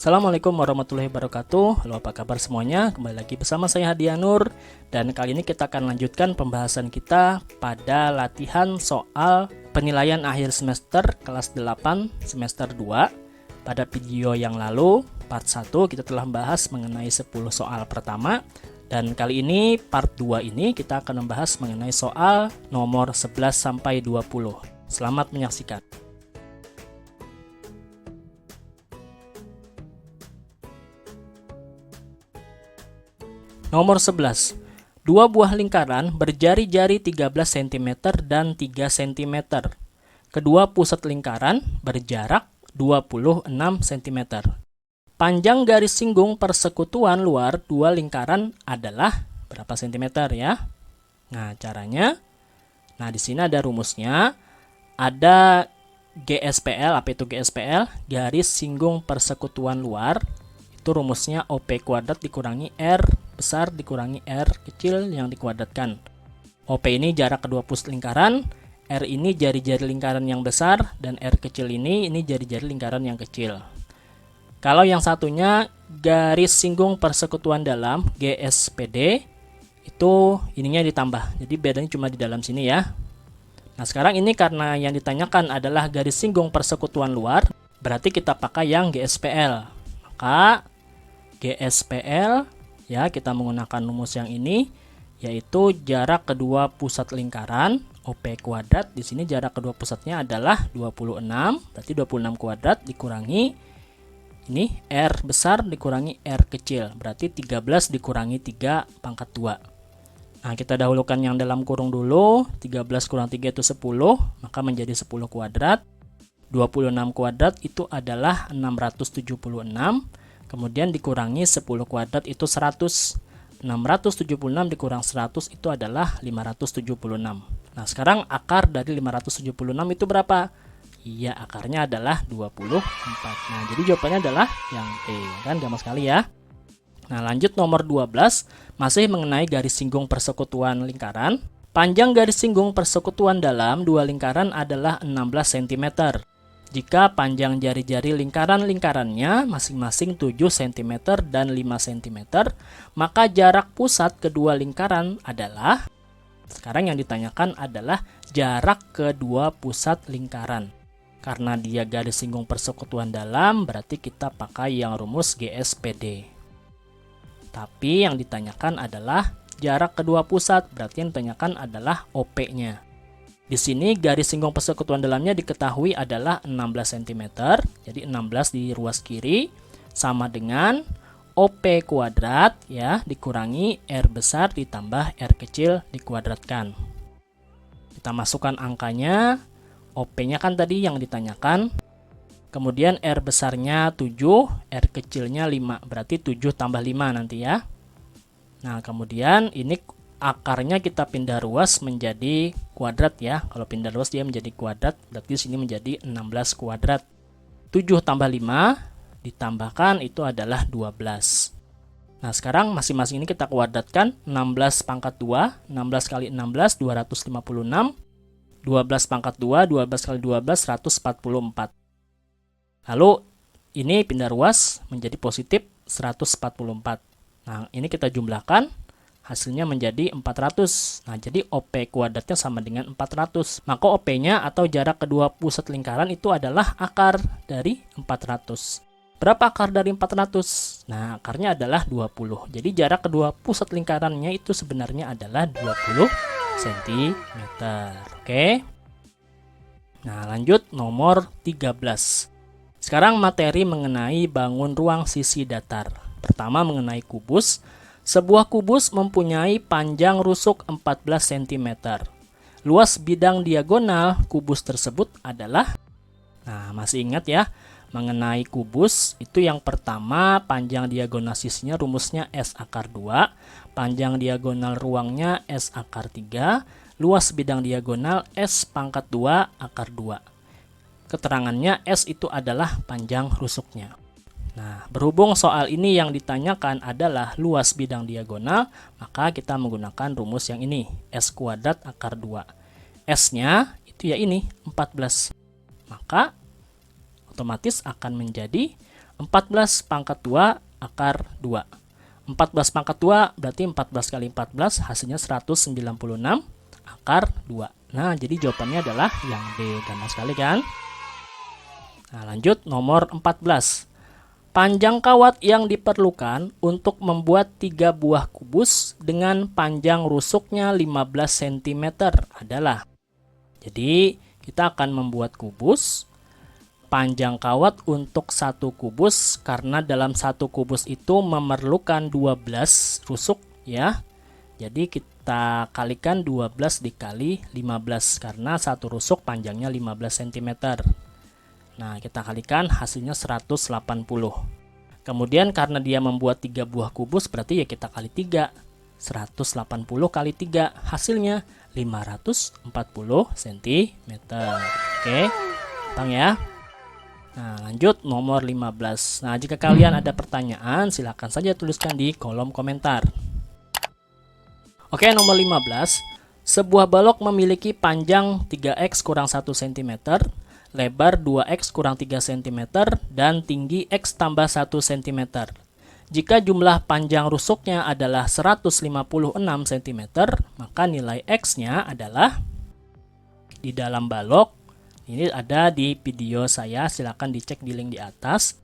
Assalamualaikum warahmatullahi wabarakatuh. Halo, apa kabar semuanya? Kembali lagi bersama saya Hadianur. Dan kali ini kita akan lanjutkan pembahasan kita pada latihan soal penilaian akhir semester kelas 8 semester 2. Pada video yang lalu, part 1, kita telah membahas mengenai 10 soal pertama. Dan kali ini, part 2 ini kita akan membahas mengenai soal nomor 11 sampai 20. Selamat menyaksikan. Nomor 11. Dua buah lingkaran berjari-jari 13 cm dan 3 cm. Kedua pusat lingkaran berjarak 26 cm. Panjang garis singgung persekutuan luar dua lingkaran adalah berapa cm ya? Nah, caranya, di sini ada rumusnya. Ada GSPL, apa itu GSPL? Garis singgung persekutuan luar. Itu rumusnya OP kuadrat dikurangi R besar dikurangi R kecil yang dikuadratkan. OP ini jarak kedua pusat lingkaran, R ini jari-jari lingkaran yang besar, dan R kecil ini jari-jari lingkaran yang kecil. Kalau yang satunya garis singgung persekutuan dalam GSPD, itu ininya ditambah. Jadi bedanya cuma di dalam sini ya. Nah, sekarang ini karena yang ditanyakan adalah garis singgung persekutuan luar, berarti kita pakai yang GSPL. Maka GSPL ya, kita menggunakan rumus yang ini, yaitu jarak kedua pusat lingkaran OP kuadrat. Di sini jarak kedua pusatnya adalah 26, berarti 26 kuadrat dikurangi ini R besar dikurangi R kecil, berarti 13 dikurangi 3 pangkat 2. Nah, kita dahulukan yang dalam kurung dulu. 13 kurang 3 itu 10, maka menjadi 10 kuadrat. 26 kuadrat itu adalah 676. Kemudian dikurangi 10 kuadrat itu 100. 676 dikurang 100 itu adalah 576. Nah, sekarang akar dari 576 itu berapa? Iya, akarnya adalah 24. Nah, jadi jawabannya adalah yang E. Kan gampang sekali ya. Nah, lanjut nomor 12. Masih mengenai garis singgung persekutuan lingkaran. Panjang garis singgung persekutuan dalam dua lingkaran adalah 16 cm. Jika panjang jari-jari lingkaran-lingkarannya masing-masing 7 cm dan 5 cm, maka jarak pusat kedua lingkaran adalah, sekarang yang ditanyakan adalah jarak kedua pusat lingkaran. Karena dia garis singgung persekutuan dalam, berarti kita pakai yang rumus GSPD. Tapi yang ditanyakan adalah jarak kedua pusat, berarti yang ditanyakan adalah OP-nya. Di sini garis singgung persekutuan dalamnya diketahui adalah 16 cm. Jadi 16 di ruas kiri sama dengan OP kuadrat ya dikurangi R besar ditambah R kecil dikuadratkan. Kita masukkan angkanya. OP-nya kan tadi yang ditanyakan. Kemudian R besarnya 7, R kecilnya 5. Berarti 7 tambah 5 nanti ya. Nah, kemudian ini akarnya kita pindah ruas menjadi kuadrat ya. Kalau pindah ruas dia menjadi kuadrat, berarti sini menjadi 16 kuadrat. 7 tambah 5 ditambahkan itu adalah 12. Nah, sekarang masing-masing ini kita kuadratkan. 16 pangkat 2, 16 kali 16, 256. 12 pangkat 2, 12 kali 12, 144. Lalu ini pindah ruas menjadi positif 144. Nah, ini kita jumlahkan. Hasilnya menjadi 400. Nah, jadi OP kuadratnya sama dengan 400. Maka OP-nya atau jarak kedua pusat lingkaran itu adalah akar dari 400. Berapa akar dari 400? Nah, akarnya adalah 20. Jadi jarak kedua pusat lingkarannya itu sebenarnya adalah 20 cm. Oke. Nah, lanjut nomor 13. Sekarang materi mengenai bangun ruang sisi datar. Pertama mengenai kubus. Sebuah kubus mempunyai panjang rusuk 14 cm. Luas bidang diagonal kubus tersebut adalah, masih ingat ya, mengenai kubus itu yang pertama panjang diagonal sisinya rumusnya S akar 2, panjang diagonal ruangnya S akar 3, luas bidang diagonal S pangkat 2 akar 2. Keterangannya S itu adalah panjang rusuknya. Nah, berhubung soal ini yang ditanyakan adalah luas bidang diagonal, maka kita menggunakan rumus yang ini, S kuadrat akar 2. S-nya itu ya ini, 14. Maka otomatis akan menjadi 14 pangkat 2 akar 2. 14 pangkat 2 berarti 14 kali 14 hasilnya 196 akar 2. Nah, jadi jawabannya adalah yang D. Gampang sekali kan? Nah, lanjut nomor 14. Panjang kawat yang diperlukan untuk membuat 3 buah kubus dengan panjang rusuknya 15 cm adalah. Jadi, kita akan membuat kubus. Panjang kawat untuk satu kubus karena dalam satu kubus itu memerlukan 12 rusuk ya. Jadi kita kalikan 12 dikali 15 karena satu rusuk panjangnya 15 cm. Nah, kita kalikan hasilnya 180. Kemudian karena dia membuat 3 buah kubus berarti ya kita kali 3. 180 kali 3 hasilnya 540 cm. Oke, gampang ya. Nah, lanjut nomor 15. Nah, jika kalian ada pertanyaan, silahkan saja tuliskan di kolom komentar. Oke, nomor 15. Sebuah balok memiliki panjang 3x kurang 1 cm, lebar 2x kurang 3 cm, dan tinggi x tambah 1 cm. Jika jumlah panjang rusuknya adalah 156 cm, maka nilai x-nya adalah di dalam balok. Ini ada di video saya, silakan dicek di link di atas.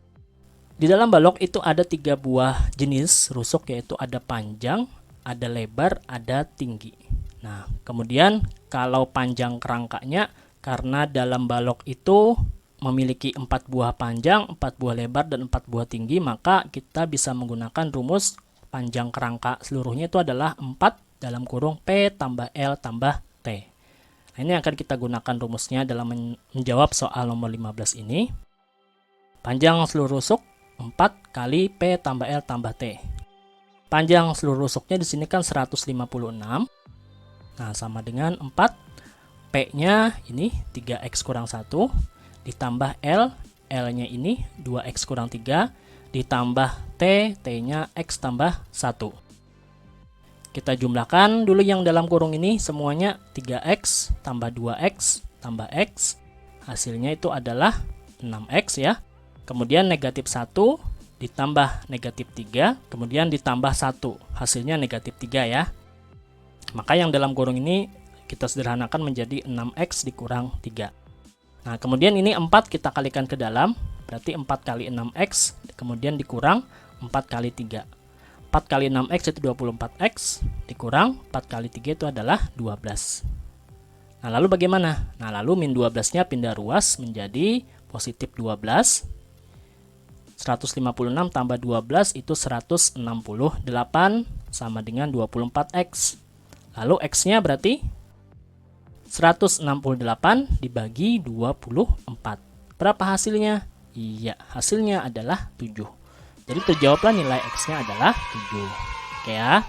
Di dalam balok itu ada 3 buah jenis rusuk, yaitu ada panjang, ada lebar, ada tinggi. Nah, kemudian kalau panjang kerangkanya, karena dalam balok itu memiliki 4 buah panjang, 4 buah lebar, dan 4 buah tinggi, maka kita bisa menggunakan rumus panjang kerangka seluruhnya itu adalah 4 dalam kurung P tambah L tambah T. Nah, ini akan kita gunakan rumusnya dalam menjawab soal nomor 15 ini. Panjang seluruh rusuk 4 kali P tambah L tambah T. Panjang seluruh rusuknya di sini kan 156. Nah, sama dengan 4. P-nya ini 3x kurang 1. Ditambah L. L-nya ini 2x kurang 3. Ditambah T. T-nya x tambah 1. Kita jumlahkan dulu yang dalam kurung ini semuanya 3x tambah 2x tambah x. Hasilnya itu adalah 6x ya. Kemudian negatif 1 ditambah negatif 3. Kemudian ditambah 1. Hasilnya negatif 3 ya. Maka yang dalam kurung ini kita sederhanakan menjadi 6x dikurang 3. Nah, kemudian ini 4 kita kalikan ke dalam. Berarti 4 kali 6x. Kemudian dikurang 4 kali 3. 4 kali 6x itu 24x, dikurang 4 kali 3 itu adalah 12. Nah, lalu bagaimana? Nah, lalu min 12-nya pindah ruas menjadi positif 12. 156 tambah 12 itu 168 sama dengan 24x. Lalu x-nya berarti 168 dibagi 24. Berapa hasilnya? Iya, hasilnya adalah 7. Jadi terjawablah nilai x-nya adalah 7. Oke ya.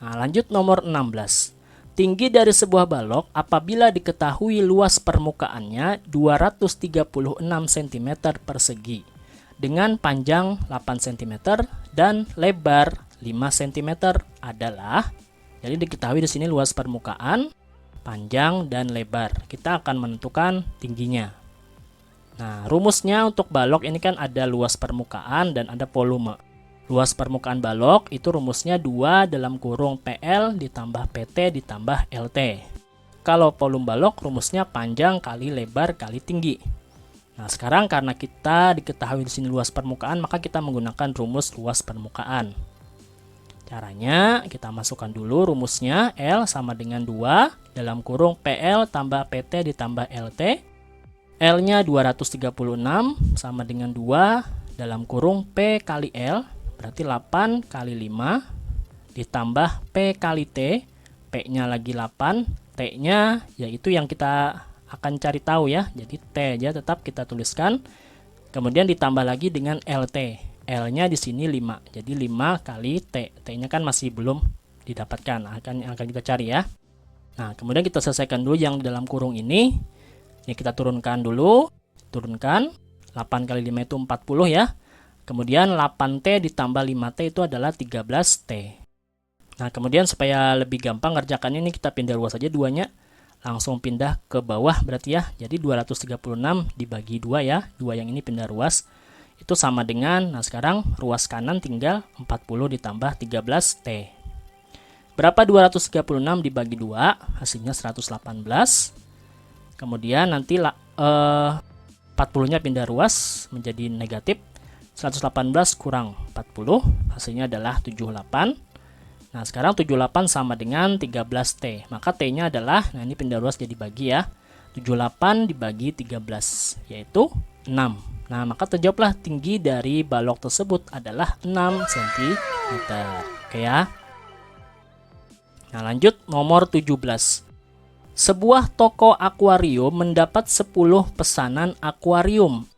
Nah, lanjut nomor 16. Tinggi dari sebuah balok apabila diketahui luas permukaannya 236 cm persegi dengan panjang 8 cm dan lebar 5 cm adalah. Jadi diketahui di sini luas permukaan, panjang, dan lebar. Kita akan menentukan tingginya. Nah, rumusnya untuk balok ini kan ada luas permukaan dan ada volume. Luas permukaan balok itu rumusnya 2 dalam kurung PL ditambah PT ditambah LT. Kalau volume balok rumusnya panjang kali lebar kali tinggi. Nah, sekarang karena kita diketahui di sini luas permukaan, maka kita menggunakan rumus luas permukaan. Caranya kita masukkan dulu rumusnya L sama dengan 2 dalam kurung PL tambah PT ditambah LT. L-nya 236 sama dengan 2 dalam kurung P kali L, berarti 8 kali 5 ditambah P kali T, P-nya lagi 8, T-nya yaitu yang kita akan cari tahu ya, jadi T aja tetap kita tuliskan, kemudian ditambah lagi dengan LT, L-nya di sini 5, jadi 5 kali T, T-nya kan masih belum didapatkan, akan kita cari ya. Nah, kemudian kita selesaikan dulu yang di dalam kurung ini. Ini kita turunkan dulu, turunkan, 8 kali 5 itu 40 ya. Kemudian 8T ditambah 5T itu adalah 13T. Nah, kemudian supaya lebih gampang ngerjakannya ini kita pindah ruas saja duanya. langsung pindah ke bawah berarti ya. Jadi 236 dibagi 2 ya. 2 yang ini pindah ruas. Itu sama dengan, nah sekarang ruas kanan tinggal 40 ditambah 13T. Berapa 236 dibagi 2? Hasilnya 118. Kemudian nanti 40-nya pindah ruas menjadi negatif. 118 kurang 40, hasilnya adalah 78. Nah, sekarang 78 sama dengan 13T. Maka T-nya adalah, nah ini pindah ruas jadi bagi ya. 78 dibagi 13, yaitu 6. Nah, maka terjawablah tinggi dari balok tersebut adalah 6 cm. Oke ya. Nah, lanjut nomor 17. Sebuah toko akuarium mendapat 10 pesanan akuarium.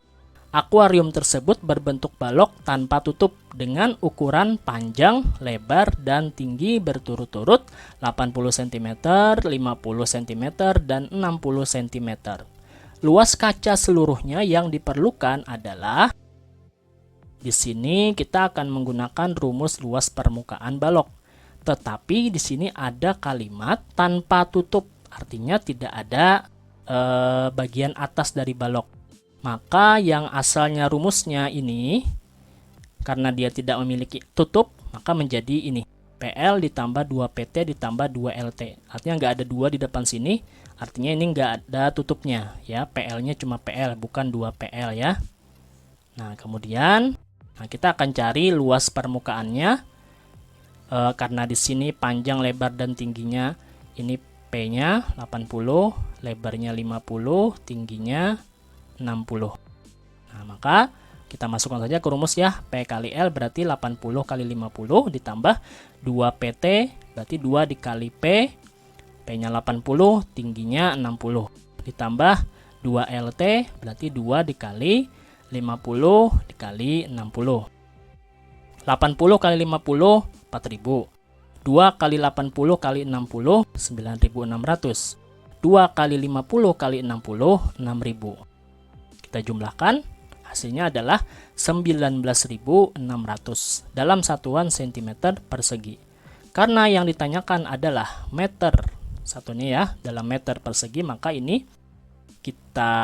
Akuarium tersebut berbentuk balok tanpa tutup dengan ukuran panjang, lebar, dan tinggi berturut-turut 80 cm, 50 cm, dan 60 cm. Luas kaca seluruhnya yang diperlukan adalah, di sini kita akan menggunakan rumus luas permukaan balok. Tetapi di sini ada kalimat tanpa tutup, artinya tidak ada bagian atas dari balok. Maka yang asalnya rumusnya ini, karena dia tidak memiliki tutup, maka menjadi ini. PL ditambah 2PT ditambah 2LT. Artinya nggak ada 2 di depan sini, artinya ini nggak ada tutupnya. Ya, PL-nya cuma PL, bukan 2PL ya. Nah, kemudian kita akan cari luas permukaannya. Karena di sini panjang, lebar, dan tingginya ini P-nya 80, lebarnya 50, tingginya 60. Nah, maka kita masukkan saja ke rumus ya. P kali L berarti 80 kali 50 ditambah 2PT berarti 2 dikali P. P-nya 80, tingginya 60. Ditambah 2LT berarti 2 dikali 50 dikali 60. 80 kali 50 4000. 2 kali 80 kali 60 9600. 2 kali 50 kali 60 6000. Kita jumlahkan, hasilnya adalah 19.600 dalam satuan cm persegi. Karena yang ditanyakan adalah meter, satunya ya, dalam meter persegi, maka ini kita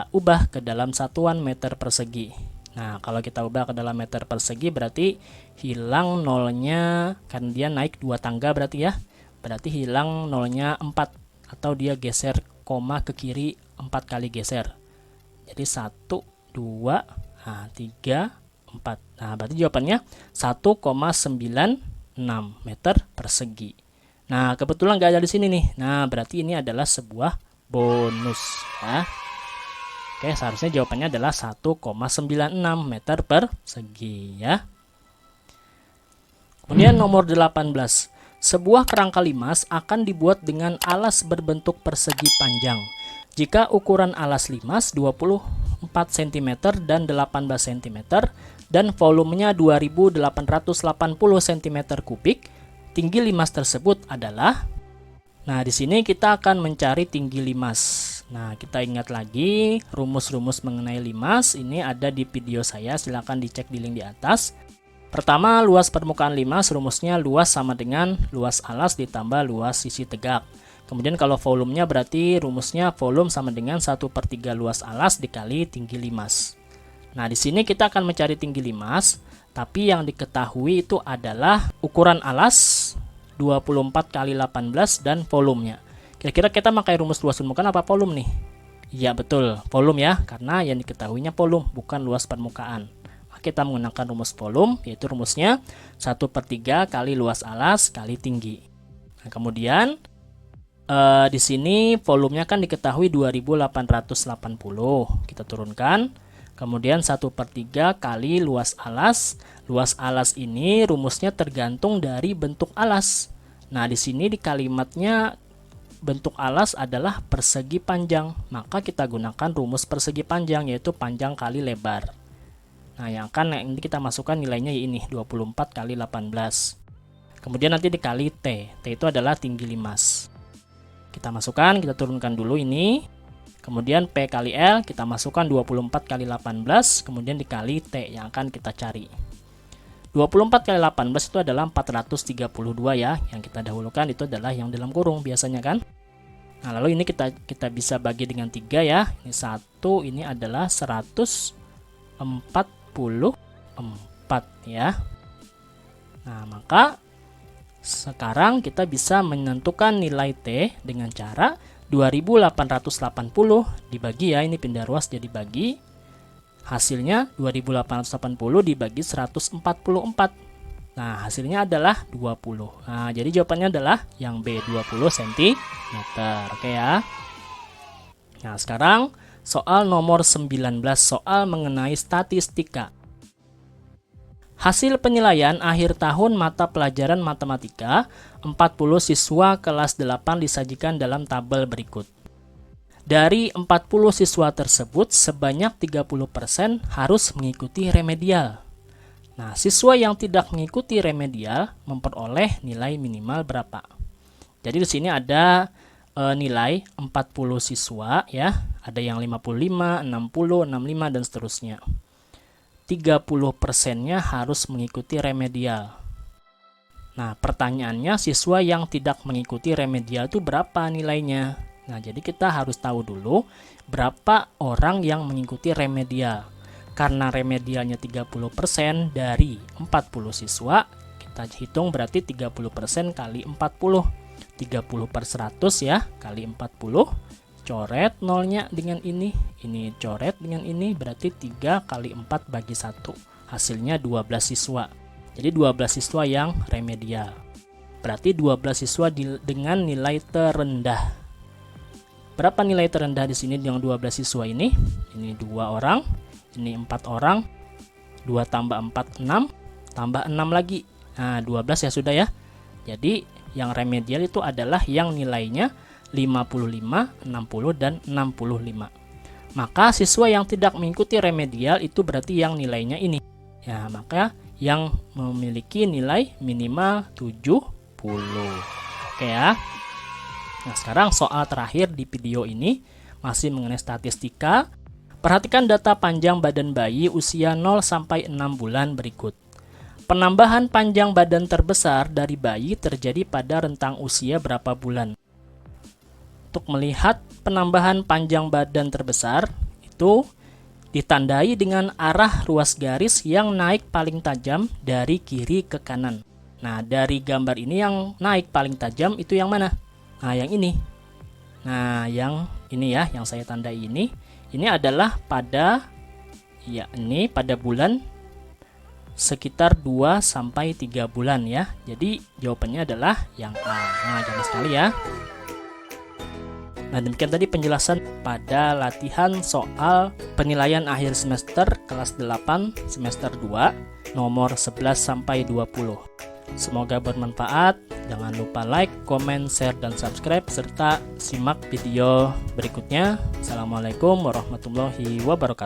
ubah ke dalam satuan meter persegi. Nah, kalau kita ubah ke dalam meter persegi berarti hilang nolnya, kan dia naik 2 tangga berarti ya. Berarti hilang nolnya 4, atau dia geser koma ke kiri 4 kali geser. Jadi 1, 2, 3, 4. Nah, berarti jawabannya 1,96 meter persegi. Nah, kebetulan nggak ada di sini nih. Nah, berarti ini adalah sebuah bonus ya. Oke, seharusnya jawabannya adalah 1,96 meter persegi ya. Kemudian nomor 18. Sebuah kerangka limas akan dibuat dengan alas berbentuk persegi panjang. Jika ukuran alas limas 24 cm dan 18 cm dan volumenya 2880 cm3, tinggi limas tersebut adalah. Nah, di sini kita akan mencari tinggi limas. Nah, kita ingat lagi rumus-rumus mengenai limas ini ada di video saya, silahkan dicek di link di atas. Pertama, luas permukaan limas rumusnya luas sama dengan luas alas ditambah luas sisi tegak. Kemudian kalau volumenya berarti rumusnya volume sama dengan 1/3 luas alas dikali tinggi limas. Nah, di sini kita akan mencari tinggi limas, tapi yang diketahui itu adalah ukuran alas 24 kali 18 dan volumenya. Kira-kira kita pakai rumus luas permukaan apa volume nih? Iya betul, volume ya, karena yang diketahuinya volume bukan luas permukaan. Kita menggunakan rumus volume, yaitu rumusnya 1/3 kali luas alas kali tinggi. Nah, kemudian di sini volumenya kan diketahui 2880. Kita turunkan. Kemudian 1/3 kali luas alas. Luas alas ini rumusnya tergantung dari bentuk alas. Nah, di sini di kalimatnya bentuk alas adalah persegi panjang. Maka kita gunakan rumus persegi panjang, yaitu panjang kali lebar. Nah, yang ini kita masukkan nilainya ini 24 kali 18. Kemudian nanti dikali T. T itu adalah tinggi limas. Kita masukkan, kita turunkan dulu ini. Kemudian P kali L, kita masukkan 24 kali 18, kemudian dikali T yang akan kita cari. 24 kali 18 itu adalah 432 ya. Yang kita dahulukan itu adalah yang dalam kurung biasanya kan. Nah, lalu ini kita bisa bagi dengan 3 ya. Ini 1, ini adalah 144 ya. Nah, maka sekarang kita bisa menentukan nilai T dengan cara 2880 dibagi ya, ini pindah ruas jadi bagi. Hasilnya 2880 dibagi 144. Nah, hasilnya adalah 20. Nah, jadi jawabannya adalah yang B, 20 cm. Oke ya. Nah, sekarang soal nomor 19, soal mengenai statistika. Hasil penilaian akhir tahun mata pelajaran matematika 40 siswa kelas 8 disajikan dalam tabel berikut. Dari 40 siswa tersebut, sebanyak 30% harus mengikuti remedial. Nah, siswa yang tidak mengikuti remedial memperoleh nilai minimal berapa? Jadi di sini ada nilai 40 siswa ya, ada yang 55, 60, 65 dan seterusnya. 30%-nya harus mengikuti remedial. Nah, pertanyaannya siswa yang tidak mengikuti remedial itu berapa nilainya? Nah, jadi kita harus tahu dulu berapa orang yang mengikuti remedial. Karena remedialnya 30% dari 40 siswa, kita hitung berarti 30% kali 40. 30/100 ya, kali 40. Coret nolnya dengan ini coret dengan ini, berarti 3 kali 4 bagi 1. Hasilnya 12 siswa. Jadi 12 siswa yang remedial. Berarti 12 siswa dengan nilai terendah. Berapa nilai terendah di sini yang 12 siswa ini? Ini 2 orang, ini 4 orang. 2 tambah 4, 6. Tambah 6 lagi. Nah, 12 ya sudah ya. Jadi yang remedial itu adalah yang nilainya 55, 60, dan 65. Maka siswa yang tidak mengikuti remedial itu berarti yang nilainya ini. Ya, maka yang memiliki nilai minimal 70. Oke ya. Nah, sekarang soal terakhir di video ini masih mengenai statistika. Perhatikan data panjang badan bayi usia 0 sampai 6 bulan berikut. Penambahan panjang badan terbesar dari bayi terjadi pada rentang usia berapa bulan? Untuk melihat penambahan panjang badan terbesar itu ditandai dengan arah ruas garis yang naik paling tajam dari kiri ke kanan. Nah, dari gambar ini yang naik paling tajam itu yang mana? Nah, yang ini. Nah, yang ini ya, yang saya tandai ini adalah pada bulan sekitar 2 sampai 3 bulan ya. Jadi jawabannya adalah yang A. Nah, jangan sekali ya. Nah, demikian tadi penjelasan pada latihan soal penilaian akhir semester kelas 8 semester 2 nomor 11 sampai 20. Semoga bermanfaat. Jangan lupa like, komen, share, dan subscribe serta simak video berikutnya. Assalamualaikum warahmatullahi wabarakatuh.